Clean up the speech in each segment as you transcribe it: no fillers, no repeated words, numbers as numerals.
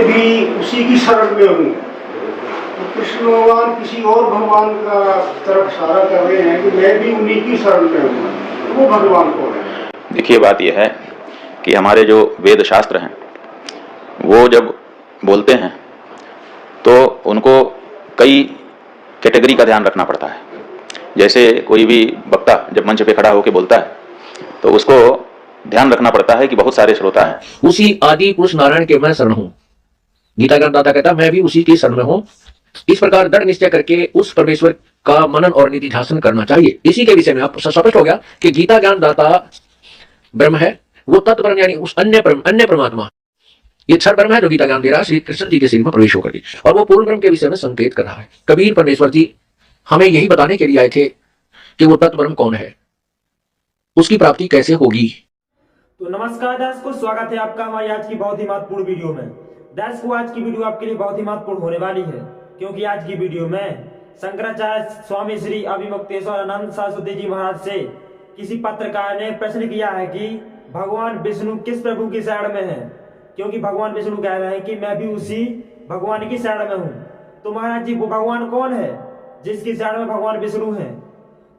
भी उसी की शरण में हूँ। तो कृष्ण भगवान किसी और भगवान का तरफ इशारा कर रहे हैं कि मैं भी उन्हीं की शरण में हूँ। वो भगवान कौन है? देखिए, बात यह है कि हमारे जो वेद शास्त्र हैं वो जब बोलते हैं तो उनको कई कैटेगरी का ध्यान रखना पड़ता है। जैसे कोई भी वक्ता जब मंच पे खड़ा होकर बोलता है तो उसको ध्यान रखना पड़ता है कि बहुत सारे श्रोता हैं। उसी आदि पुरुष नारायण के मैं शरण हूं। गीता ज्ञानदाता कहता मैं भी उसी की शरण में हूं। इस प्रकार दृढ़ निश्चय करके उस परमेश्वर का मनन और निधि ध्यान करना चाहिए। इसी के विषय में आप स्पष्ट हो गया कि गीता ज्ञानदाता ब्रह्म है, वो तत्व ब्रह्म यानी उस अन्य परमात्मा, ये क्षर ब्रह्म है जो गीता ज्ञान दे रहा है श्री कृष्ण जी के शरीर में प्रवेश होकर के, और वो पूर्ण ब्रह्म के विषय में संकेत कर रहा है। कबीर परमेश्वर जी हमें यही बताने के लिए आए थे कि वो तत्व ब्रह्म कौन है, उसकी प्राप्ति कैसे होगी। तो नमस्कार दर्शकों, स्वागत है आपका हमारी आज की बहुत ही महत्वपूर्ण वीडियो में। दर्शकों, आज की वीडियो आपके लिए बहुत ही महत्वपूर्ण होने वाली है, क्योंकि आज की वीडियो में शंकराचार्य स्वामी श्री अभिमुक्तेश्वरानंद सरस्वती जी महाराज से किसी पत्रकार ने प्रश्न किया है कि भगवान विष्णु किस प्रभु की शरण में है, क्योंकि भगवान विष्णु कह रहे हैं कि मैं भी उसी भगवान की शरण में हूँ। तो महाराज जी, वो भगवान कौन है जिसकी शरण में भगवान विष्णु है?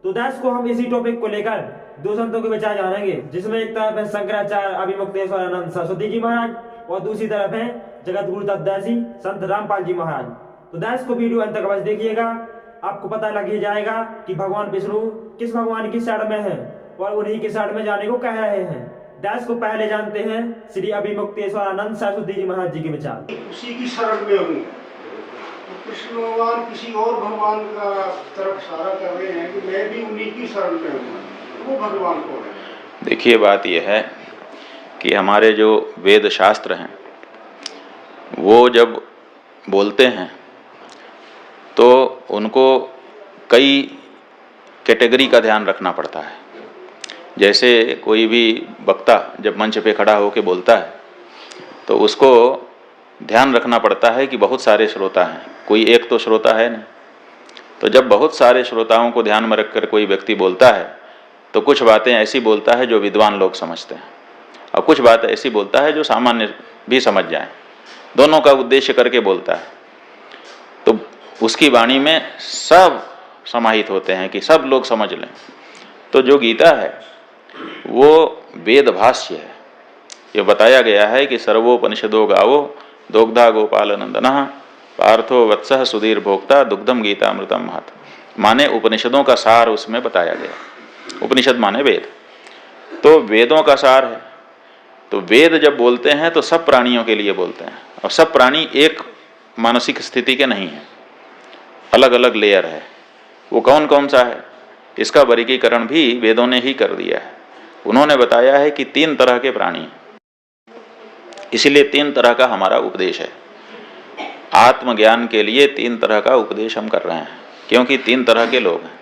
तो दर्शकों, हम इसी टॉपिक को लेकर दो संतों के विचार जानेंगे, जिसमें एक तरफ है शंकराचार्य अभिमुक्तेश्वरानंद सरस्वती जी महाराज और दूसरी तरफ है जगत गुरु तत्वदर्शी संत रामपाल जी महाराज। तो दर्शकों, वीडियो अंत तक बस देखिएगा, आपको पता लग ही जाएगा कि भगवान विष्णु किस भगवान की शरण में है और उन्हीं की शरण में जाने को कह रहे हैं। दर्शकों, पहले जानते हैं श्री अभिमुक्तेश्वरानंद सरस्वती जी महाराज जी के विचार। उसी की शरण में हूँ। तो कृष्ण भगवान किसी और भगवान का तरफ इशारा कर रहे हैं कि मैं भी उन्हीं की शरण में हूँ। वो भगवान कौन है? देखिए, बात यह है कि हमारे जो वेद शास्त्र हैं वो जब बोलते हैं तो उनको कई कैटेगरी का ध्यान रखना पड़ता है। जैसे कोई भी वक्ता जब मंच पे खड़ा होकर बोलता है तो उसको ध्यान रखना पड़ता है कि बहुत सारे श्रोता हैं, कोई एक तो श्रोता है नहीं। तो जब बहुत सारे श्रोताओं को ध्यान में रखकर कोई व्यक्ति बोलता है तो कुछ बातें ऐसी बोलता है जो विद्वान लोग समझते हैं और कुछ बातें ऐसी बोलता है जो सामान्य भी समझ जाएं। दोनों का उद्देश्य करके बोलता है। तो उसकी वाणी में सब समाहित होते हैं कि सब लोग समझ लें। तो जो गीता है वो वेद भाष्य है। ये बताया गया है कि सर्वोपनिषदो गावो दोग्धा गोपाल नंदनः पार्थो वत्सः सुधीर भोक्ता दुग्धम गीता अमृतम महत्। माने उपनिषदों का सार उसमें बताया गया। उपनिषद माने वेद, तो वेदों का सार है। तो वेद जब बोलते हैं तो सब प्राणियों के लिए बोलते हैं, और सब प्राणी एक मानसिक स्थिति के नहीं है, अलग अलग लेयर है। वो कौन कौन सा है इसका वर्गीकरण भी वेदों ने ही कर दिया है। उन्होंने बताया है कि 3 तरह के प्राणी हैं, इसीलिए 3 तरह का हमारा उपदेश है। आत्मज्ञान के लिए 3 तरह का उपदेश हम कर रहे हैं, क्योंकि 3 तरह के लोग हैं।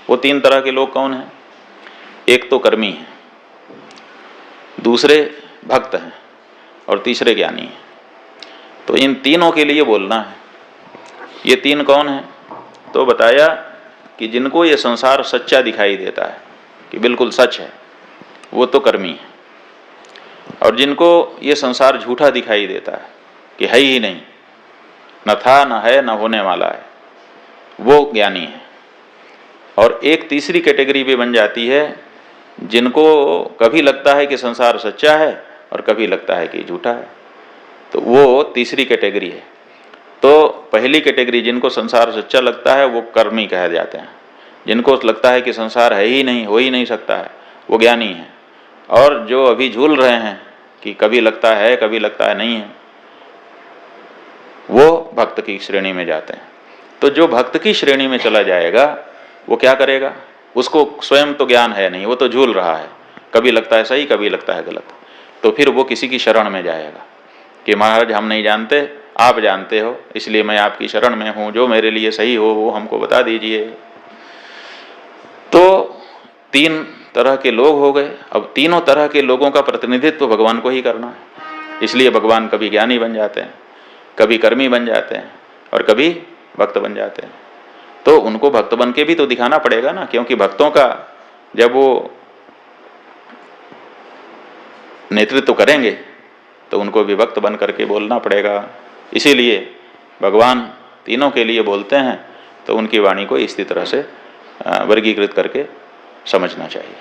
वो 3 तरह के लोग कौन हैं? एक तो कर्मी हैं, दूसरे भक्त हैं और तीसरे ज्ञानी हैं। तो इन तीनों के लिए बोलना है। ये 3 कौन हैं? तो बताया कि जिनको ये संसार सच्चा दिखाई देता है कि बिल्कुल सच है, वो तो कर्मी है। और जिनको ये संसार झूठा दिखाई देता है कि है ही नहीं, न था न है न होने वाला है, वो ज्ञानी है। और एक तीसरी कैटेगरी भी बन जाती है जिनको कभी लगता है कि संसार सच्चा है और कभी लगता है कि झूठा है, तो वो तीसरी कैटेगरी है। तो पहली कैटेगरी जिनको संसार सच्चा लगता है वो कर्मी कहे जाते हैं। जिनको लगता है कि संसार है ही नहीं, हो ही नहीं सकता है, वो ज्ञानी है। और जो अभी झूल रहे हैं कि कभी लगता है कभी लगता है नहीं है, वो भक्त की श्रेणी में जाते हैं। तो जो भक्त की श्रेणी में चला जाएगा वो क्या करेगा? उसको स्वयं तो ज्ञान है नहीं, वो तो झूल रहा है, कभी लगता है सही कभी लगता है गलत। तो फिर वो किसी की शरण में जाएगा कि महाराज हम नहीं जानते, आप जानते हो, इसलिए मैं आपकी शरण में हूँ, जो मेरे लिए सही हो वो हमको बता दीजिए। तो 3 तरह के लोग हो गए। अब तीनों तरह के लोगों का प्रतिनिधित्व भगवान को ही करना है, इसलिए भगवान कभी ज्ञानी बन जाते हैं, कभी कर्मी बन जाते हैं और कभी भक्त बन जाते हैं। तो उनको भक्त बन के भी तो दिखाना पड़ेगा ना, क्योंकि भक्तों का जब वो नेतृत्व करेंगे तो उनको विभक्त बन करके बोलना पड़ेगा। इसीलिए भगवान तीनों के लिए बोलते हैं, तो उनकी वाणी को इसी तरह से वर्गीकृत करके समझना चाहिए।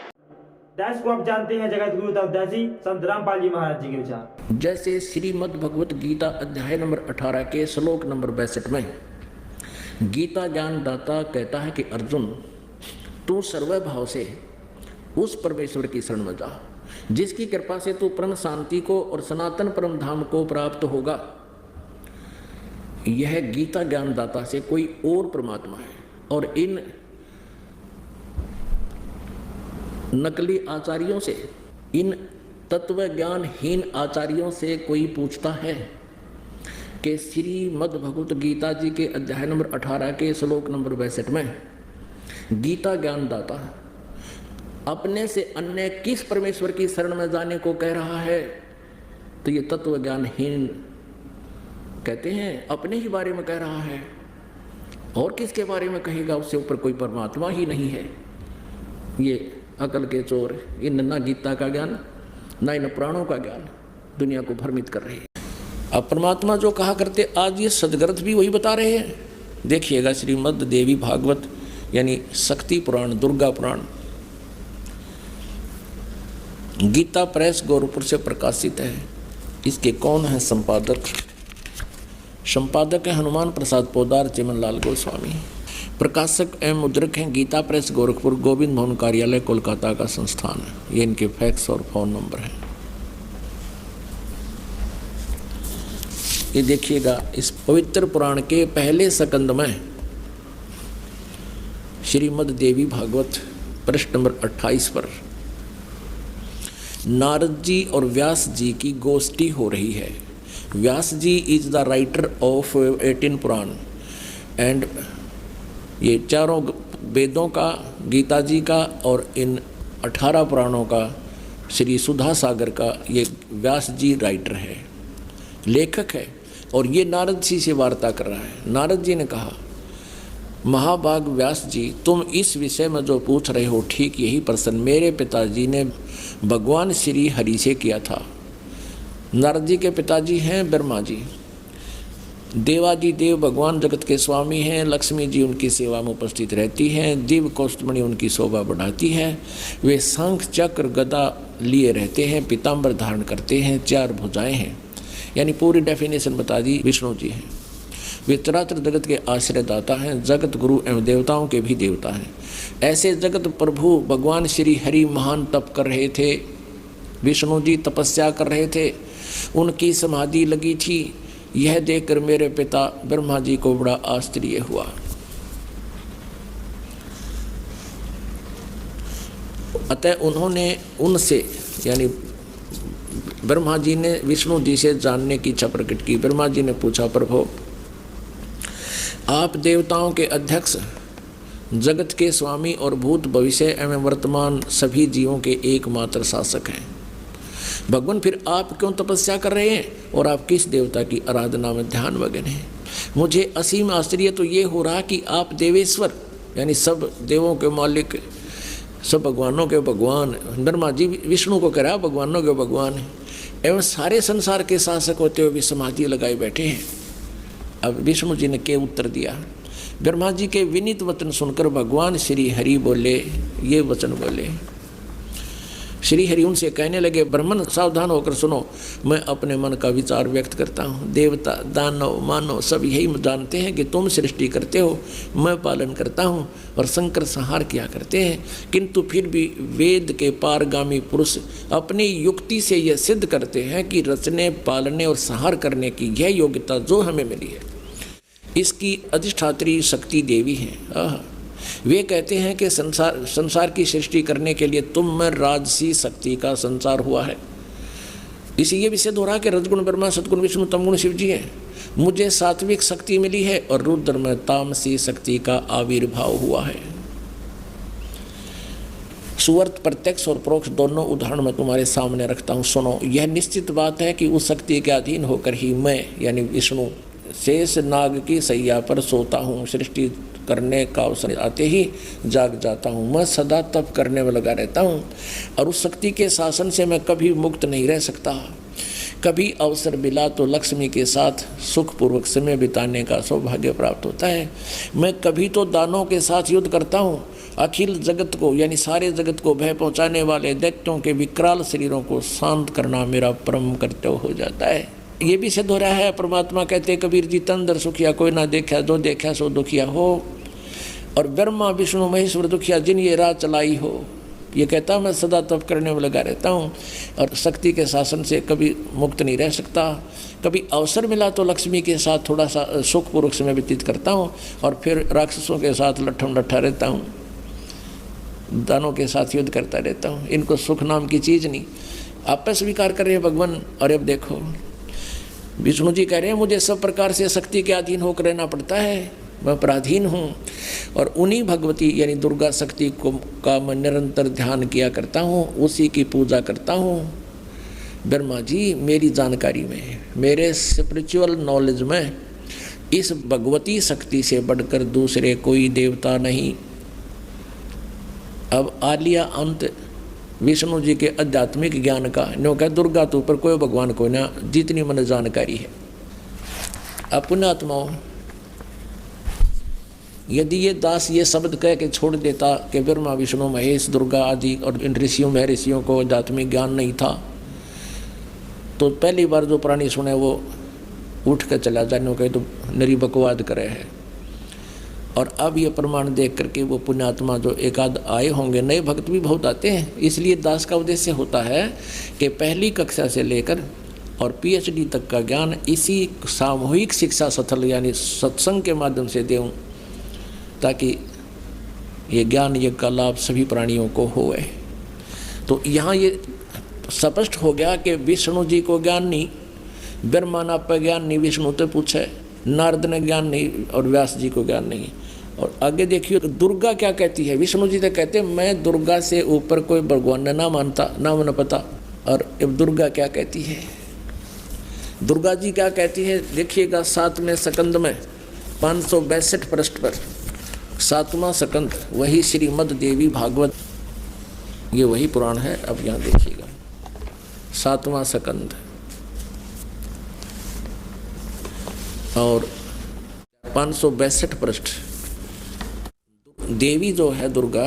दास को आप जानते हैं जगत गुरु तपदासी संत रामपाल जी महाराज जी के विचार। जैसे श्रीमद् भगवत गीता अध्याय नंबर 18 के श्लोक नंबर 62 में गीता ज्ञान दाता कहता है कि अर्जुन, तू सर्वभाव से उस परमेश्वर की शरण में जा जिसकी कृपा से तू परम शांति को और सनातन परम धाम को प्राप्त होगा। यह गीता ज्ञान दाता से कोई और परमात्मा है, और इन नकली आचार्यों से, इन तत्व ज्ञानहीन आचार्यों से कोई पूछता है कि श्रीमद् भगवत गीता जी के अध्याय नंबर 18 के श्लोक नंबर 62 में गीता ज्ञान दाता अपने से अन्य किस परमेश्वर की शरण में जाने को कह रहा है, तो ये तत्व ज्ञानहीन कहते हैं अपने ही बारे में कह रहा है, और किसके बारे में कहेगा? उससे ऊपर कोई परमात्मा ही नहीं है। ये अकल के चोर इन ना गीता का ज्ञान ना इन प्राणों का ज्ञान दुनिया को भ्रमित कर रहे हैं। अब परमात्मा जो कहा करते आज ये सदग्रंथ भी वही बता रहे हैं। देखिएगा श्रीमद् देवी भागवत यानी शक्ति पुराण, दुर्गा पुराण, गीता प्रेस गोरखपुर से प्रकाशित है। इसके कौन है संपादक? संपादक है हनुमान प्रसाद पोदार, चिमनलाल गोस्वामी। प्रकाशक एवं मुद्रक हैं गीता प्रेस गोरखपुर, गोविंद भवन कार्यालय कोलकाता का संस्थान है। ये इनके फैक्स और फोन नंबर हैं। ये देखिएगा इस पवित्र पुराण के पहले सकंद में श्रीमद् देवी भागवत पृष्ठ नंबर 28 पर नारद जी और व्यास जी की गोष्ठी हो रही है। Vyas ji is the writer of 18 Purana and ये चारों वेदों का, गीता जी का और इन 18 पुराणों का, श्री सुधा सागर का ये व्यास जी राइटर है, लेखक है। और ये नारद जी से वार्ता कर रहा है। नारद जी ने कहा, महाभाग व्यास जी, तुम इस विषय में जो पूछ रहे हो ठीक यही प्रश्न मेरे पिताजी ने भगवान श्री हरि से किया था। नारद जी के पिताजी हैं ब्रह्मा जी। देवादि देव भगवान जगत के स्वामी हैं। लक्ष्मी जी उनकी सेवा में उपस्थित रहती हैं। दिव्य कौस्तुभमणि उनकी शोभा बढ़ाती है। वे शंख चक्र गदा लिए रहते हैं, पीताम्बर धारण करते हैं, 4 भुजाएं हैं। यानी पूरी डेफिनेशन बता दी। विष्णु जी हैं, वे चराचर जगत के आश्रयदाता हैं, जगत गुरु एवं देवताओं के भी देवता हैं। ऐसे जगत प्रभु भगवान श्री हरि महान तप कर रहे थे। विष्णु जी तपस्या कर रहे थे, उनकी समाधि लगी थी। यह देखकर मेरे पिता ब्रह्मा जी को बड़ा आश्चर्य हुआ। अतः उन्होंने उनसे यानी ब्रह्मा जी ने विष्णु जी से जानने की इच्छा प्रकट की। ब्रह्मा जी ने पूछा, प्रभु आप देवताओं के अध्यक्ष, जगत के स्वामी और भूत भविष्य एवं वर्तमान सभी जीवों के एकमात्र शासक हैं। भगवान फिर आप क्यों तपस्या कर रहे हैं और आप किस देवता की आराधना में ध्यान मगन हैं? मुझे असीम आश्चर्य तो ये हो रहा कि आप देवेश्वर यानी सब देवों के मालिक, सब भगवानों के भगवान, ब्रह्मा जी विष्णु को कह रहा भगवानों के भगवान हैं, एवं सारे संसार के शासक होते हुए भी समाधि लगाए बैठे हैं। अब विष्णु जी ने क्या उत्तर दिया? ब्रह्मा जी के विनीत वचन सुनकर भगवान श्री हरि बोले, ये वचन बोले। श्री हरि उनसे कहने लगे, ब्राह्मण सावधान होकर सुनो, मैं अपने मन का विचार व्यक्त करता हूँ। देवता, दानव, मानव सब यही जानते हैं कि तुम सृष्टि करते हो, मैं पालन करता हूँ और शंकर संहार किया करते हैं। किंतु फिर भी वेद के पारगामी पुरुष अपनी युक्ति से यह सिद्ध करते हैं कि रचने, पालने और संहार करने की यह योग्यता जो हमें मिली है, इसकी अधिष्ठात्री शक्ति देवी है। वे कहते हैं कि संसार की सृष्टि करने के लिए तुम में राजसी शक्ति का संचार हुआ है। इसी ये भी सिद्ध हो रहा कि रजगुण ब्रह्मा, सतगुण विष्णु, तमगुण शिव जी हैं। मुझे सात्विक शक्ति मिली है और रुद्र में तामसी शक्ति का आविर्भाव हुआ है। सुअर्थ प्रत्यक्ष और परोक्ष दोनों उदाहरण मैं तुम्हारे सामने रखता हूँ, सुनो। यह निश्चित बात है कि उस शक्ति के अधीन होकर ही मैं यानी विष्णु शेष नाग की सैया पर सोता हूँ। सृष्टि करने का अवसर आते ही जाग जाता हूँ। मैं सदा तप करने में लगा रहता हूँ और उस शक्ति के शासन से मैं कभी मुक्त नहीं रह सकता। कभी अवसर मिला तो लक्ष्मी के साथ सुखपूर्वक समय बिताने का सौभाग्य प्राप्त होता है। मैं कभी तो दानों के साथ युद्ध करता हूँ, अखिल जगत को यानी सारे जगत को भय पहुँचाने वाले दैत्यों के विकराल शरीरों को शांत करना मेरा परम कर्तव्य हो जाता है। ये भी सिद्ध हो रहा है। परमात्मा कहते कबीर जी, तंदर सुखिया कोई ना देखा, जो देखा सो दुखिया हो। और ब्रह्मा विष्णु महेश्वर दुखिया जिन ये राह चलाई हो। ये कहता मैं सदा तप करने में लगा रहता हूँ और शक्ति के शासन से कभी मुक्त नहीं रह सकता। कभी अवसर मिला तो लक्ष्मी के साथ थोड़ा सा सुखपूर्वक समय व्यतीत करता हूँ और फिर राक्षसों के साथ लट्ठम लट्ठा रहता हूँ, दानों के साथ युद्ध करता रहता हूँ। इनको सुख नाम की चीज़ नहीं। आप पे स्वीकार कर रहे हैं भगवान। और अब देखो विष्णु जी कह रहे हैं मुझे सब प्रकार से शक्ति के अधीन होकर रहना पड़ता है, मैं पराधीन हूँ। और उन्हीं भगवती यानी दुर्गा शक्ति को का मैं निरंतर ध्यान किया करता हूँ, उसी की पूजा करता हूँ। ब्रह्मा जी मेरी जानकारी में, मेरे स्पिरिचुअल नॉलेज में इस भगवती शक्ति से बढ़कर दूसरे कोई देवता नहीं। अब आ लिया अंत विष्णु जी के आध्यात्मिक ज्ञान का। नो कह दुर्गा तो ऊपर कोई भगवान को ना, जितनी मन जानकारी है। अब पुण्यात्माओं, यदि ये दास ये शब्द कह के छोड़ देता कि ब्रह्मा विष्णु महेश दुर्गा आदि और इन ऋषियों में ऋषियों को आध्यात्मिक ज्ञान नहीं था, तो पहली बार जो प्राणी सुने वो उठ कर चला जाने कहे तो नरी बकवाद करे है। और अब ये प्रमाण देख करके वो पुण्यात्मा जो एक आध आए होंगे, नए भक्त भी बहुत आते हैं। इसलिए दास का उद्देश्य होता है कि पहली कक्षा से लेकर और PhD तक का ज्ञान इसी सामूहिक शिक्षा स्थल यानी सत्संग के माध्यम से दूँ, ताकि ये ज्ञान यज्ञ का लाभ सभी प्राणियों को होए। तो यहाँ ये स्पष्ट हो गया कि विष्णु जी को ज्ञान नहीं, ब्रह्मा ना पर ज्ञान नहीं, विष्णु तो पूछे, नारद ने ज्ञान नहीं और व्यास जी को ज्ञान नहीं। और आगे देखिए दुर्गा क्या कहती है। विष्णु जी तो कहते हैं मैं दुर्गा से ऊपर कोई भगवान ने ना मानता, ना मन पता। और अब दुर्गा क्या कहती है, दुर्गा जी क्या कहती है देखिएगा 7वें स्कंद में 562 पृष्ठ पर 7वां स्कंद, वही श्रीमद् देवी भागवत, ये वही पुराण है। अब यहाँ देखिएगा 7वां स्कंद और 562 पृष्ठ। देवी जो है दुर्गा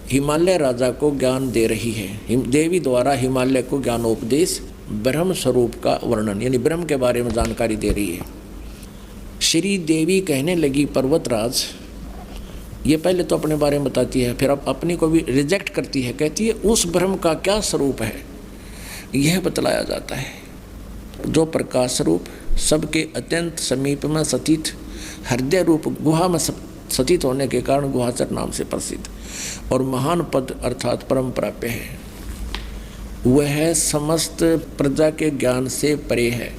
हिमालय राजा को ज्ञान दे रही है। देवी द्वारा हिमालय को ज्ञानोपदेश, ब्रह्म स्वरूप का वर्णन यानी ब्रह्म के बारे में जानकारी दे रही है। श्री देवी कहने लगी पर्वतराज, ये पहले तो अपने बारे में बताती है, फिर अब अपनी को भी रिजेक्ट करती है। कहती है उस ब्रह्म का क्या स्वरूप है यह बतलाया जाता है, जो प्रकाश स्वरूप सबके अत्यंत समीप में स्थित, हृदय रूप गुहा में स्थित होने के कारण गुहाचर नाम से प्रसिद्ध और महान पद अर्थात परम प्राप्य है। वह समस्त प्रजा के ज्ञान से परे है,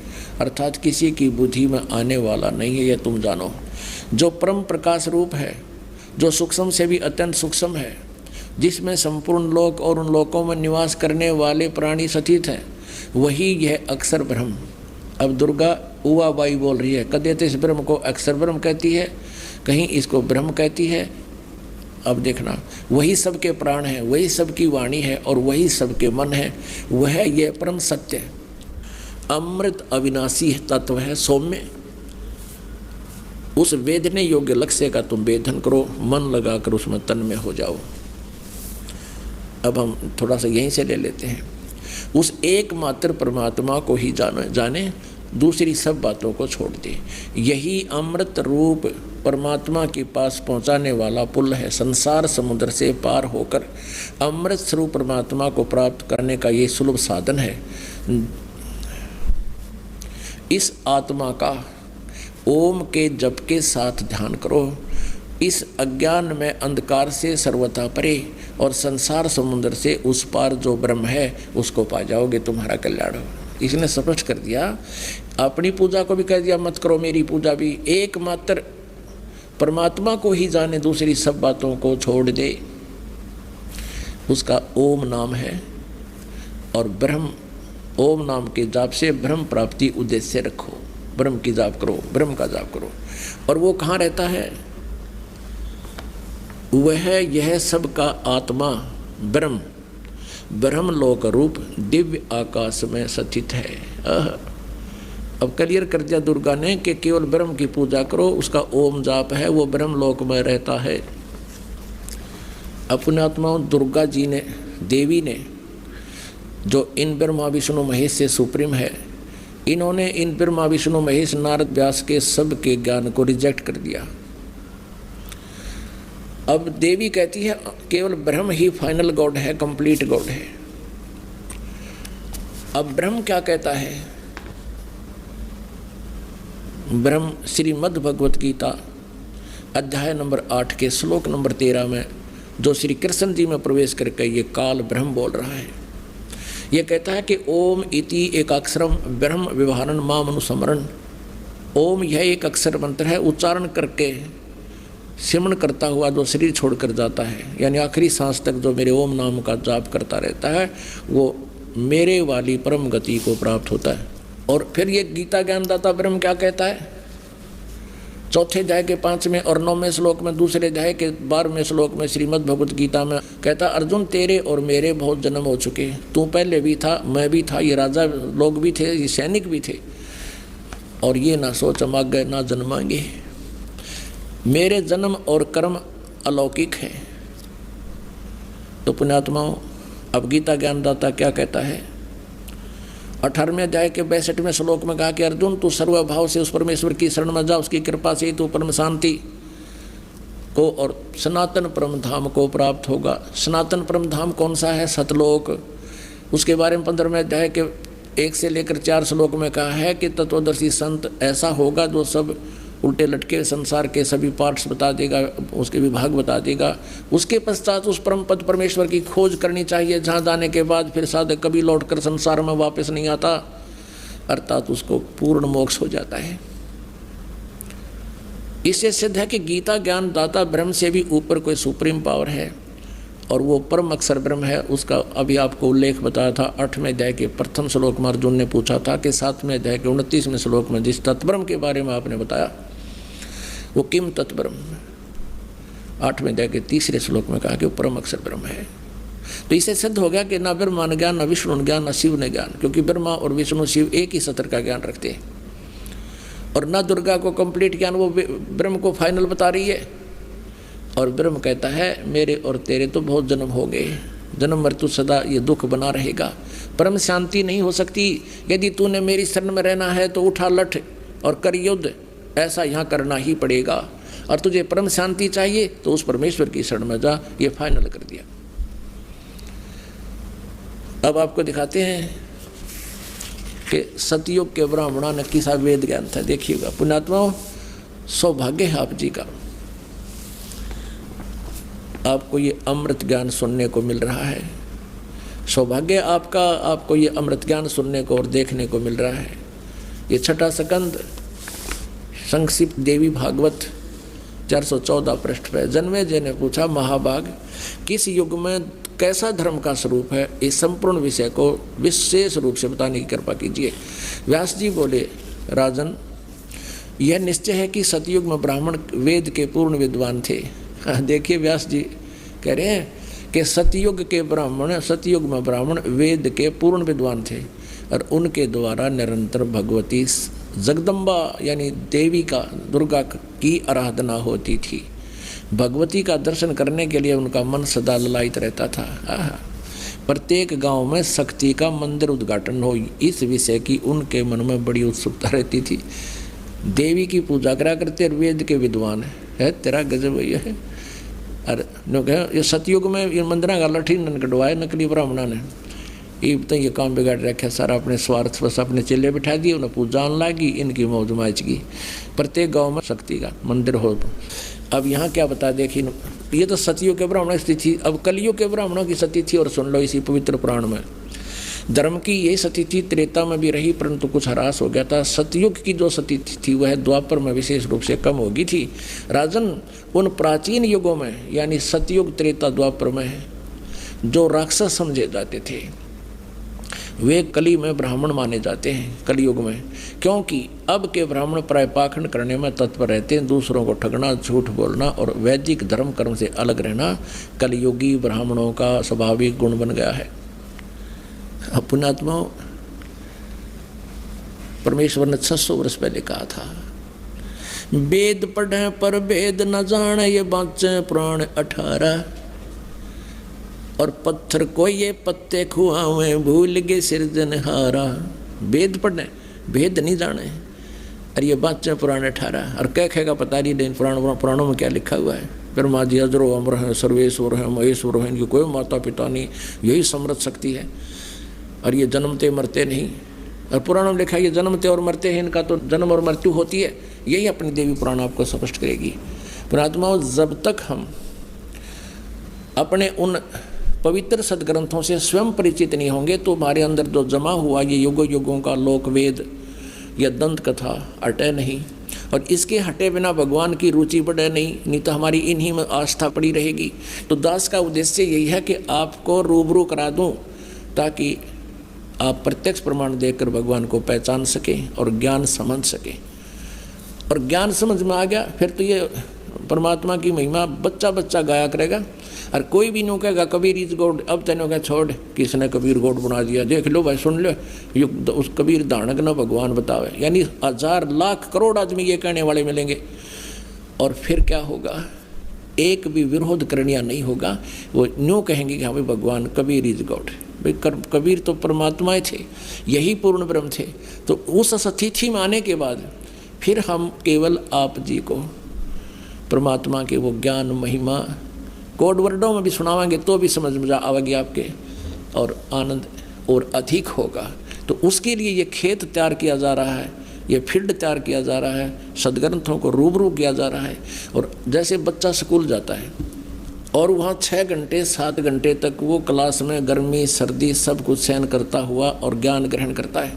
अर्थात किसी की बुद्धि में आने वाला नहीं है, यह तुम जानो। जो परम प्रकाश रूप है, जो सूक्ष्म से भी अत्यंत सूक्ष्म है, जिसमें संपूर्ण लोक और उन लोकों में निवास करने वाले प्राणी स्थित हैं, वही यह अक्षर ब्रह्म। अब दुर्गा उवा बाई बोल रही है, कदे तो इस ब्रह्म को अक्षर ब्रह्म कहती है, कहीं इसको ब्रह्म कहती है। अब देखना, वही सबके प्राण है, वही सबकी वाणी है और वही सबके मन है। वह यह परम सत्य अमृत अविनाशी तत्व है, सौम्य। उस वेदने योग्य लक्ष्य का तुम वेदन करो, मन लगाकर उसमें तन में हो जाओ। अब हम थोड़ा सा यहीं से ले लेते हैं। उस एकमात्र परमात्मा को ही जाने, दूसरी सब बातों को छोड़ दे। यही अमृत रूप परमात्मा के पास पहुंचाने वाला पुल है। संसार समुद्र से पार होकर अमृत स्वरूप परमात्मा को प्राप्त करने का ये सुलभ साधन है। इस आत्मा का ओम के जप के साथ ध्यान करो। इस अज्ञान में अंधकार से सर्वथा परे और संसार समुद्र से उस पार जो ब्रह्म है उसको पा जाओगे, तुम्हारा कल्याण हो। इसने स्पष्ट कर दिया। अपनी पूजा को भी कह दिया मत करो, मेरी पूजा भी एकमात्र परमात्मा को ही जाने, दूसरी सब बातों को छोड़ दे। उसका ओम नाम है और ब्रह्म, ओम नाम के जाप से ब्रह्म प्राप्ति उद्देश्य रखो। ब्रह्म की जाप करो, ब्रह्म का जाप करो। और वो कहाँ रहता है? वह यह सब का आत्मा ब्रह्म ब्रह्मलोक रूप दिव्य आकाश में स्थित है। अब क्लियर कर दिया दुर्गा ने कि केवल ब्रह्म की पूजा करो, उसका ओम जाप है, वो ब्रह्मलोक में रहता है। अपने आत्माओं दुर्गा जी ने, देवी ने, जो इन ब्रह्मा विष्णु महेश से सुप्रीम है, इन्होंने इन ब्रह्मा विष्णु महेश नारद व्यास के सब के ज्ञान को रिजेक्ट कर दिया। अब देवी कहती है केवल ब्रह्म ही फाइनल गॉड है, कंप्लीट गॉड है। अब ब्रह्म क्या कहता है? ब्रह्म श्रीमद् भगवत गीता अध्याय नंबर 8 के श्लोक नंबर 13 में जो श्री कृष्ण जी में प्रवेश करके ये काल ब्रह्म बोल रहा है, ये कहता है कि ओम इति एक अक्षरम ब्रह्म व्यवहारन माम अनुस्मरण। ओम यह एक अक्षर मंत्र है, उच्चारण करके सिमरण करता हुआ जो शरीर छोड़कर जाता है, यानी आखिरी सांस तक जो मेरे ओम नाम का जाप करता रहता है, वो मेरे वाली परम गति को प्राप्त होता है। और फिर ये गीता ज्ञानदाता ब्रह्म क्या कहता है? चौथे अध्याय के 5वें और 9वें श्लोक में, दूसरे अध्याय के 12वें श्लोक में श्रीमद् भगवत गीता में कहता, अर्जुन तेरे और मेरे बहुत जन्म हो चुके, तू पहले भी था, मैं भी था, ये राजा लोग भी थे, ये सैनिक भी थे, और ये ना सोच हम आगे ना जन्माएंगे। मेरे जन्म और कर्म अलौकिक है। तो पुण्यात्माओं, अब गीता ज्ञानदाता क्या कहता है? 18वें अध्याय के 62वें श्लोक में कहा कि अर्जुन तू सर्वभाव से उस परमेश्वर की शरण में जा, उसकी कृपा से तू परम शांति को और सनातन परम धाम को प्राप्त होगा। सनातन परम धाम कौन सा है? सतलोक। उसके बारे में 15वें अध्याय के 1 से लेकर 4 श्लोक में कहा है कि तत्वदर्शी संत ऐसा होगा जो सब उल्टे लटके संसार के सभी पार्ट्स बता देगा, उसके विभाग बता देगा। उसके पश्चात उस परम पद परमेश्वर की खोज करनी चाहिए, जहाँ जाने के बाद फिर साधक कभी लौटकर संसार में वापस नहीं आता, अर्थात उसको पूर्ण मोक्ष हो जाता है। इससे सिद्ध है कि गीता ज्ञान दाता ब्रह्म से भी ऊपर कोई सुप्रीम पावर है, और वो परम अक्षर ब्रह्म है। उसका अभी आपको उल्लेख बताया था 8वें अध्याय के प्रथम श्लोक में। अर्जुन ने पूछा था कि 7वें अध्याय के 29वें श्लोक में जिस तत्ब्रह्म के बारे में आपने बताया, वो किम तत्ब्रह्म, 8वें अध्याय के 3रे श्लोक में कहा कि वो परम अक्षर ब्रह्म है। तो इससे सिद्ध हो गया कि न ब्रह्मा ने ज्ञान, न विष्णु ने ज्ञान, न शिव ने ज्ञान, क्योंकि ब्रह्मा और विष्णु शिव एक ही सत्र का ज्ञान रखते हैं। और न दुर्गा को कंप्लीट ज्ञान, वो ब्रह्म को फाइनल बता रही है। और ब्रह्म कहता है मेरे और तेरे तो बहुत जन्म हो गए, जन्म मृत्यु सदा ये दुख बना रहेगा, परम शांति नहीं हो सकती। यदि तूने मेरी शरण में रहना है तो उठा लठ और कर युद्ध, ऐसा यहाँ करना ही पड़ेगा। और तुझे परम शांति चाहिए तो उस परमेश्वर की शरण में जा, ये फाइनल कर दिया। अब आपको दिखाते हैं कि सतयुग के ब्राह्मणों ने किसा वेद ज्ञान था। देखिएगा पुण्यात्माओं, सौभाग्य है आप जी का, आपको ये अमृत ज्ञान सुनने को मिल रहा है। सौभाग्य आपका, आपको ये अमृत ज्ञान सुनने को और देखने को मिल रहा है। ये छठा स्कंद संक्षिप्त देवी भागवत 414 पृष्ठ पे जन्मेजय ने पूछा, महाभाग किस युग में कैसा धर्म का स्वरूप है, इस संपूर्ण विषय को विशेष रूप से बताने की कृपा कीजिए। व्यास जी बोले, राजन यह निश्चय है कि सतयुग में ब्राह्मण वेद के पूर्ण विद्वान थे। देखिए व्यास जी कह रहे हैं कि सतयुग में ब्राह्मण वेद के पूर्ण विद्वान थे, और उनके द्वारा निरंतर भगवती जगदम्बा यानी देवी का, दुर्गा की आराधना होती थी। भगवती का दर्शन करने के लिए उनका मन सदा ललायित रहता था। प्रत्येक गांव में शक्ति का मंदिर उद्घाटन हो, इस विषय की उनके मन में बड़ी उत्सुकता रहती थी। देवी की पूजा करा करते वेद के विद्वान है, तेरा गजब है। अरे ये सतयुग में ये मंदिर का लठी कटवाए नकली ब्राह्मणा ने, ये काम बिगाड़ रखा सारा, अपने स्वार्थ बस अपने चेले बिठा दिए, उन्हें पूजा लागी, इनकी मौज माचगी। प्रत्येक गांव में शक्ति का मंदिर हो। अब यहाँ क्या बता, देखिए ये तो सतयुग के ब्राह्मणों की स्थिति। अब कलयुग के ब्राह्मणों की स्थिति थी, और सुन लो इसी पवित्र पुराण में। धर्म की यही स्थिति त्रेता में भी रही, परंतु कुछ ह्रास हो गया था। सतयुग की जो स्थिति थी वह द्वापर में विशेष रूप से कम हो गई थी। राजन उन प्राचीन युगों में यानी सतयुग त्रेता द्वापर में जो राक्षस समझे जाते थे वे कली में ब्राह्मण माने जाते हैं कलयुग में, क्योंकि अब के ब्राह्मण प्राय पाखंड करने में तत्पर रहते हैं, दूसरों को ठगना, झूठ बोलना और वैदिक धर्म कर्म से अलग रहना कलयुगी ब्राह्मणों का स्वाभाविक गुण बन गया है। पुण्यात्माओं, परमेश्वर ने 600 वर्ष पहले कहा था, वेद पढ़े पर वेद न जाने, ये बाँचे प्राण 18। और पत्थर को ये पत्ते खुआवे, भूल गए सिरजनहारा। वेद पढ़े वेद नहीं जाने, और ये बाँचे प्राण 18। और क्या कहेगा पता नहीं, लेकिन पुराणों में क्या लिखा हुआ है, ब्रह्मा जी अजरो अमर हैं, सर्वेश्वर हैं, महेश्वर हैं, इनकी कोई माता पिता नहीं, यही समृद्ध शक्ति है। और ये जन्मते मरते नहीं। और पुराणों में लिखा है ये जन्मते और मरते हैं, इनका तो जन्म और मृत्यु होती है। यही अपनी देवी पुराण आपको स्पष्ट करेगी। पुणात्माओं, जब तक हम अपने उन पवित्र सदग्रंथों से स्वयं परिचित नहीं होंगे तो हमारे अंदर जो जमा हुआ ये युगों युगों का लोक वेद या दंत कथा हटे नहीं। और इसके हटे बिना भगवान की रुचि बढ़े नहीं तो हमारी इन्हीं में आस्था पड़ी रहेगी। तो दास का उद्देश्य यही है कि आपको रूबरू करा दूं, ताकि आप प्रत्यक्ष प्रमाण देकर भगवान को पहचान सकें और ज्ञान समझ सकें। और ज्ञान समझ में आ गया फिर तो ये परमात्मा की महिमा बच्चा बच्चा गाया करेगा। और कोई भी नहीं कहेगा कबीर इज गॉड, अब तेनों क्या छोड़ किसने कबीर गॉड बना दिया, देख लो भाई, सुन लो, उस कबीर दानक न भगवान बतावे। यानी 1000 लाख करोड़ आदमी ये कहने वाले मिलेंगे। और फिर क्या होगा, एक भी विरोध करनिया नहीं होगा। वो न्यू कहेंगे कि हाँ भाई भगवान कबीर इज गॉड। भाई कबीर तो परमात्माएं थे, यही पूर्ण ब्रह्म थे। तो उस स्थिति में आने के बाद फिर हम केवल आप जी को परमात्मा के वो ज्ञान महिमा कोड वर्डों में भी सुनावाएंगे तो भी समझ में आवेगी आपके, और आनंद और अधिक होगा। तो उसके लिए ये खेत तैयार किया जा रहा है, ये फील्ड तैयार किया जा रहा है, सदग्रंथों को रूबरू किया जा रहा है। और जैसे बच्चा स्कूल जाता है और वहाँ 6 घंटे 7 घंटे तक वो क्लास में गर्मी सर्दी सब कुछ सहन करता हुआ और ज्ञान ग्रहण करता है,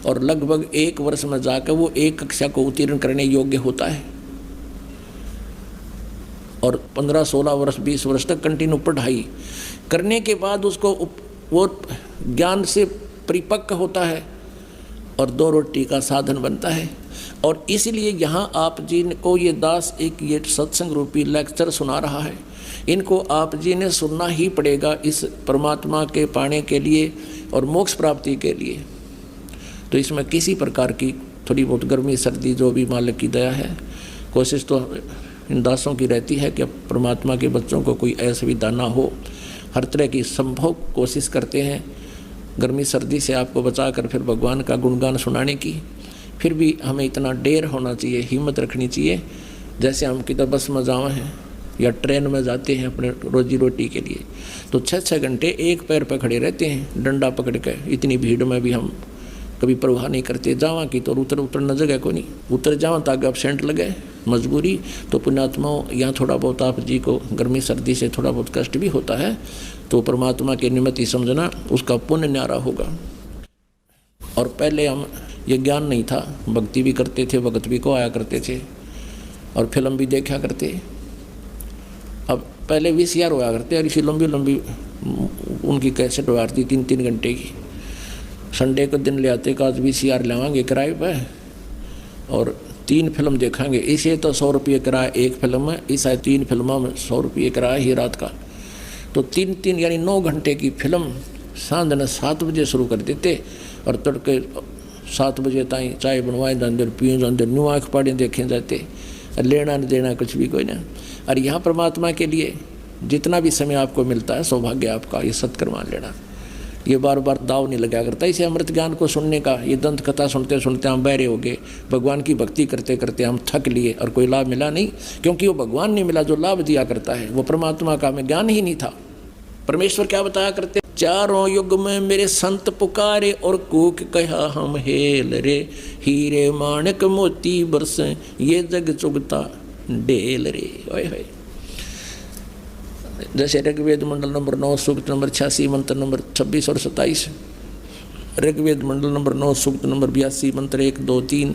और लगभग 1 वर्ष में जाकर वो 1 कक्षा को उत्तीर्ण करने योग्य होता है। और 15-16 वर्ष 20 वर्ष तक कंटिन्यू पढ़ाई करने के बाद उसको वो ज्ञान से परिपक्व होता है और 2 रोटी का साधन बनता है। और इसलिए यहाँ आप जी को ये दास एक ये सत्संग रूपी लेक्चर सुना रहा है, इनको आप जी ने सुनना ही पड़ेगा इस परमात्मा के पाने के लिए और मोक्ष प्राप्ति के लिए। तो इसमें किसी प्रकार की थोड़ी बहुत गर्मी सर्दी जो भी मालिक की दया है, कोशिश तो इन दासों की रहती है कि परमात्मा के बच्चों को कोई असुविधा ना हो। हर तरह की संभव कोशिश करते हैं गर्मी सर्दी से आपको बचाकर फिर भगवान का गुणगान सुनाने की। फिर भी हमें इतना डेर होना चाहिए, हिम्मत रखनी चाहिए। जैसे हम किधर बस में जाए हैं या ट्रेन में जाते हैं अपने रोजी रोटी के लिए, तो 6-6 घंटे एक पैर पर खड़े रहते हैं डंडा पकड़ के। इतनी भीड़ में भी हम कभी परवाह नहीं करते। जावा की तो उतरना जगह को नहीं, उतर जावा ताकि एबसेंट लगे मजबूरी। तो पुण्यात्माओं, यहाँ थोड़ा बहुत आप जी को गर्मी सर्दी से थोड़ा बहुत कष्ट भी होता है, तो परमात्मा के निमित्त ही समझना उसका पुण्य न्यारा होगा। और पहले हम ये ज्ञान नहीं था, भक्ति भी करते थे, भगत भी को आया करते थे और फिल्म भी देखा करते। अब पहले VCR हुआ करते और इसी लंबी लंबी उनकी कैसेट हुआ करती 3-3 घंटे की। संडे को दिन ले आते कि आज VCR लाएंगे किराए पे और 3 फिल्म देखेंगे। इसे तो 100 रुपये किराया एक फिल्म में, इस 3 फिल्मों में 100 रुपये किराया ही रात का। तो 3 यानी 9 घंटे की फिल्म सांझ ने 7 बजे शुरू कर देते और तड़के 7 बजे ताई चाय बनवाए जाते, पिए जाते, न्यू आँख पाड़े देखे जाते, लेना नहीं देना कुछ भी कोई ना। और यहाँ परमात्मा के लिए जितना भी समय आपको मिलता है सौभाग्य आपका ये सत्कर्मा लेना, ये बार बार दाव नहीं लगा करता। इसे अमृत ज्ञान को सुनने का, ये दंत कथा सुनते सुनते हम बहरे हो गए, भगवान की भक्ति करते करते हम थक लिए और कोई लाभ मिला नहीं, क्योंकि वो भगवान नहीं मिला जो लाभ दिया करता है, वो परमात्मा का हमें ज्ञान ही नहीं था। परमेश्वर क्या बताया करते, चारों युग में मेरे संत पुकारे और कूक कहा हम हेल रे, हीरे माणक मोती बरसे ये जग चुगता डेल रे। ओए होए। जैसे ऋग्वेद मंडल नंबर 9 सूक्त नंबर 86 मंत्र नंबर 26 और 27, ऋग्वेद मंडल नंबर 9 सूक्त नंबर 82 मंत्र 1, 2, 3,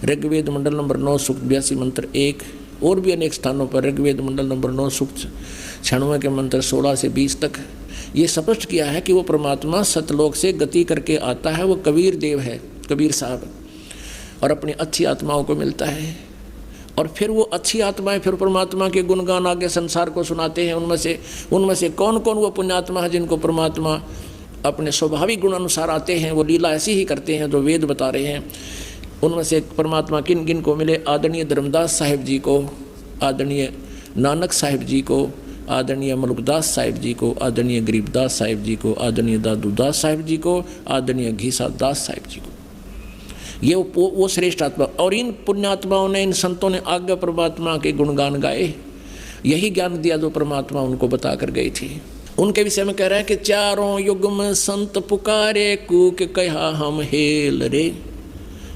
ऋग्वेद मंडल नंबर 9 सूक्त 82 मंत्र 1, और भी अनेक स्थानों पर ऋग्वेद मंडल नंबर 9 सूक्त 96 के मंत्र 16 से 20 तक ये स्पष्ट किया है कि वो परमात्मा सतलोक से गति करके आता है। वो कबीर देव है, कबीर साहब, और अपनी अच्छी आत्माओं को मिलता है। और फिर वो अच्छी आत्माएं फिर परमात्मा के गुणगान आगे संसार को सुनाते हैं। उनमें से कौन कौन वो पुण्यात्मा है जिनको परमात्मा अपने स्वाभाविक गुण अनुसार आते हैं, वो लीला ऐसी ही करते हैं जो वेद बता रहे हैं। उनमें से परमात्मा किन किन को मिले? आदरणीय धर्मदास साहिब जी को, आदरणीय नानक साहिब जी को, आदरणीय मलुकदास साहिब जी को, आदरणीय गरीबदास साहिब जी को, आदरणीय दादूदास साहिब जी को, आदरणीय घीसा दास साहिब जी को। ये वो श्रेष्ठ आत्मा, और इन पुण्यात्माओं ने, इन संतों ने आज्ञा परमात्मा के गुणगान गाए, यही ज्ञान दिया जो परमात्मा उनको बता कर गई थी। उनके विषय में कह रहा है कि चारों युग में संत पुकारे, कूक कहा हम हेल रे,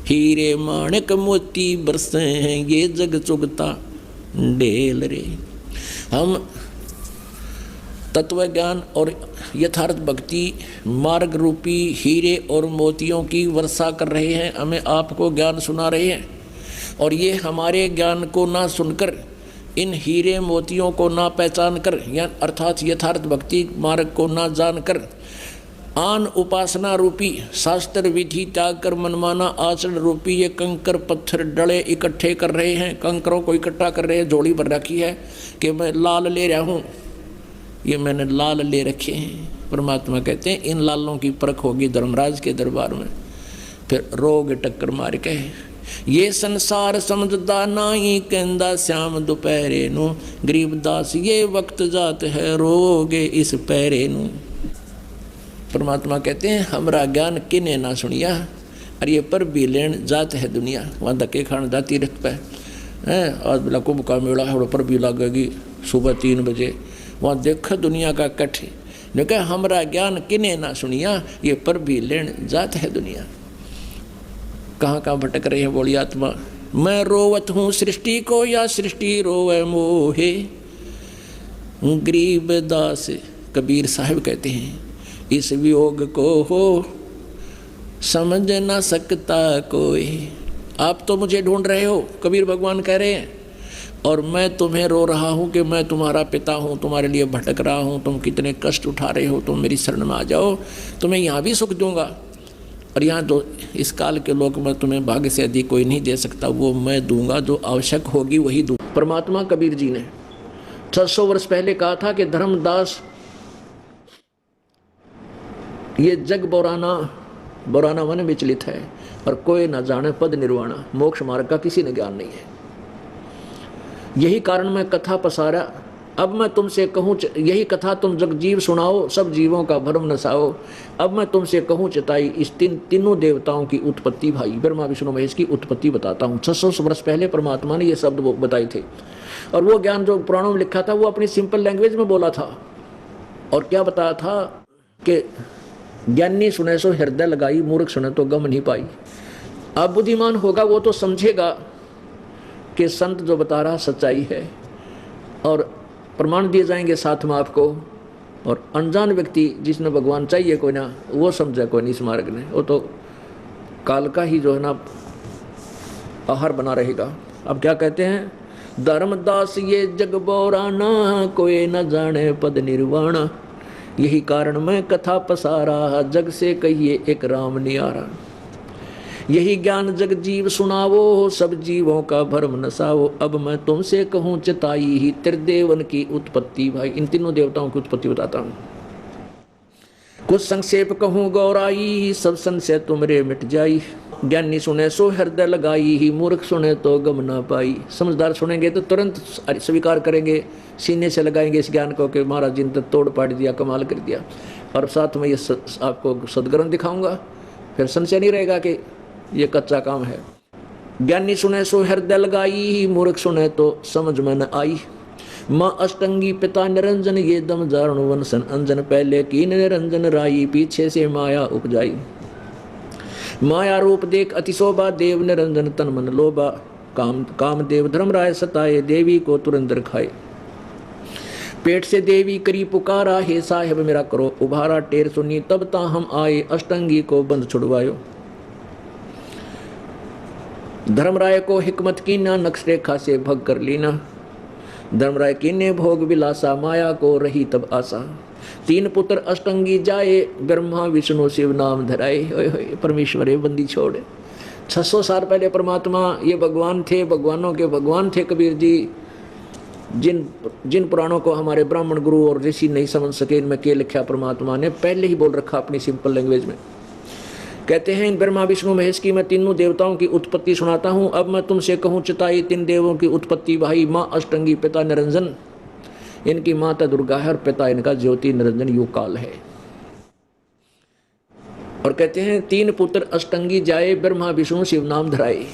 हीरे माणिक मोती बरसे हैं ये जग चुगता डेल रे। हम तत्व ज्ञान और यथार्थ भक्ति मार्ग रूपी हीरे और मोतियों की वर्षा कर रहे हैं, हमें आपको ज्ञान सुना रहे हैं, और ये हमारे ज्ञान को ना सुनकर, इन हीरे मोतियों को ना पहचान कर, या अर्थात यथार्थ भक्ति मार्ग को ना जानकर, आन उपासना रूपी शास्त्र विधि त्याग कर मनमाना आचरण रूपी ये कंकर पत्थर डले इकट्ठे कर रहे हैं, कंकरों को इकट्ठा कर रहे हैं, जोड़ी भर रखी है कि मैं लाल ले रहा हूँ, ये मैंने लाल ले रखे हैं। परमात्मा कहते हैं इन लालों की परख होगी धर्मराज के दरबार में, फिर रोग टक्कर मार के ये संसार समझदा नाई कहंदा श्याम दोपहरे नु, गरीबदास ये वक्त जात है रोगे इस पैरे नु। परमात्मा कहते हैं हमरा ज्ञान किने ना सुनिया, अरे ये पर भी लेन जात है दुनिया। वहाँ धक्के खान जाती रथ पे हैं, आज बिला कुंभ का मेला है, पर भी लगेगी सुबह 3 बजे, वहाँ देख दुनिया का कठ, जो कह हमरा ज्ञान किने ना सुनिया, ये पर भी लेन जात है दुनिया। कहाँ कहाँ भटक रहे हैं बोली आत्मा। मैं रोवत हूँ सृष्टि को या सृष्टि रोवे मोहे, गरीब दास कबीर साहब कहते हैं इस वियोग को हो समझ ना सकता कोई। आप तो मुझे ढूंढ रहे हो, कबीर भगवान कह रहे हैं, और मैं तुम्हें रो रहा हूँ कि मैं तुम्हारा पिता हूँ, तुम्हारे लिए भटक रहा हूँ, तुम कितने कष्ट उठा रहे हो, तुम मेरी शरण में आ जाओ, तुम्हें यहाँ भी सुख दूंगा, और यहाँ तो इस काल के लोक में तुम्हें भाग्य से अधिक कोई नहीं दे सकता, वो मैं दूंगा, जो आवश्यक होगी वही दूँ। परमात्मा कबीर जी ने 600 वर्ष पहले कहा था कि धर्मदास ये जग बोराना मन विचलित है, और कोई न जाने पद निर्वाणा, मोक्ष मार्ग का किसी ने ज्ञान नहीं है। यही कारण मैं कथा पसारा, अब मैं तुमसे कहूँ यही कथा तुम जगजीव सुनाओ, सब जीवों का भरम नसाओ। अब मैं तुमसे कहूँ चिताई इस तीनों देवताओं की उत्पत्ति, भाई ब्रह्मा विष्णु महेश की उत्पत्ति बताता हूँ। 600 वर्ष पहले परमात्मा ने ये शब्द बताए थे, और वो ज्ञान जो पुराणों में लिखा था वो अपनी सिंपल लैंग्वेज में बोला था। और क्या बताया था कि ज्ञानी सुने सो हृदय लगाई, मूर्ख सुने तो गम नहीं पाई। अब बुद्धिमान होगा वो तो समझेगा कि संत जो बता रहा सच्चाई है, और प्रमाण दिए जाएंगे साथ में आपको। और अनजान व्यक्ति जिसने भगवान चाहिए कोई ना, वो समझे कोई नहीं इस मार्ग ने, वो तो काल का ही जो है ना आहार बना रहेगा। अब क्या कहते हैं, धर्मदास ये जग बोराना, कोई न जाने पद निर्वाणा, यही कारण मैं कथा पसारा, जग से कहिए एक राम नियारा। यही ज्ञान जग जीव सुनावो, सब जीवों का भरम नसावो। अब मैं तुमसे कहूँ चिताई ही त्रिदेवन की उत्पत्ति, भाई इन तीनों देवताओं की उत्पत्ति बताता हूँ। कुछ संक्षेप कहूँ गौराई, सब संशय तुमरे मिट जाई। ज्ञानी सुने सो हृदय लगाई ही, मूर्ख सुने तो गम ना पाई। समझदार सुनेंगे तो तुरंत स्वीकार करेंगे, सीने से लगाएंगे इस ज्ञान को कि महाराज जी ने तोड़ पाड़ दिया, कमाल कर दिया। और साथ में ये आपको सदग्रंथ दिखाऊंगा, फिर संशय नहीं रहेगा कि ये कच्चा काम है। ज्ञानी सुने सो हृदय लगाई, मूर्ख सुने तो समझ में न आई। माँ अष्टंगी पिता निरंजन, ये दम जारण वंशन अंजन। पहले की निरंजन राई, पीछे से माया उपजाई। माया रूप देख अतिशोभा, देव निरंजन तन मन लोभा। काम देव धर्मराय सताए, देवी को तुरंत खाए। पेट से देवी करी पुकारा, हे साहेब मेरा करो उभारा। टेर सुनी तब ता हम आए, अष्टंगी को बंद छुड़वायो। धर्मराय को हिकमत कीना, नक्श रेखा से भग कर लीना। धर्मराय कीने भोग विलासा, माया को रही तब आशा। 3 पुत्र अष्टंगी जाए, ब्रह्मा विष्णु शिव नाम धराए। परमेश्वर ये बंदी छोड़। 600 साल पहले परमात्मा ये भगवान थे, भगवानों के भगवान थे कबीर जी। जिन जिन पुराणों को हमारे ब्राह्मण गुरु और ऋषि नहीं समझ सके, इनमें क्या लिखा परमात्मा ने पहले ही बोल रखा अपनी सिंपल लैंग्वेज में। कहते हैं इन ब्रह्मा विष्णु महेश की मैं तीनों देवताओं की उत्पत्ति सुनाता हूं। अब मैं तुमसे कहूं चिताई तीन देवों की उत्पत्ति भाई, माँ अष्टंगी, पिता निरंजन। इनकी माता दुर्गा है और पिता इनका ज्योति निरंजन युग काल है। और कहते हैं तीन पुत्र अष्टंगी जाए, ब्रह्मा विष्णु शिव नाम धराए।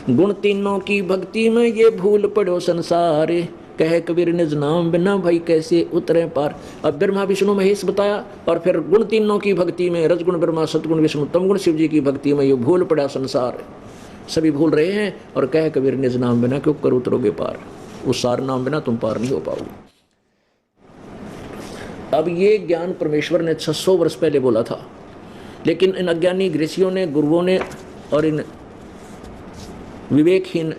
गुण तीनों की भक्ति में ये भूल पड़ो संसार, कहे कबीर निज नाम बिना भाई कैसे उतरे पार। अब ब्रह्मा विष्णु महेश बताया और फिर गुण तीनों की भक्ति में रजगुण ब्रह्मा, सतगुण विष्णु, तमगुण शिव जी की भक्ति में ये भूल पड़ा संसार। सभी भूल रहे हैं और कहे कबीर निज नाम बिना क्यों कर उतरोगे पार। उस सार नाम बिना तुम पार नहीं हो पाओगे। अब ये ज्ञान परमेश्वर ने 600 वर्ष पहले बोला था, लेकिन इन अज्ञानी ऋषियों ने, गुरुओं ने और इन विवेकहीन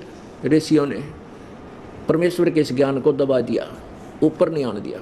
ऋषियों ने परमेश्वर के इस ज्ञान को दबा दिया, ऊपर नहीं आने दिया।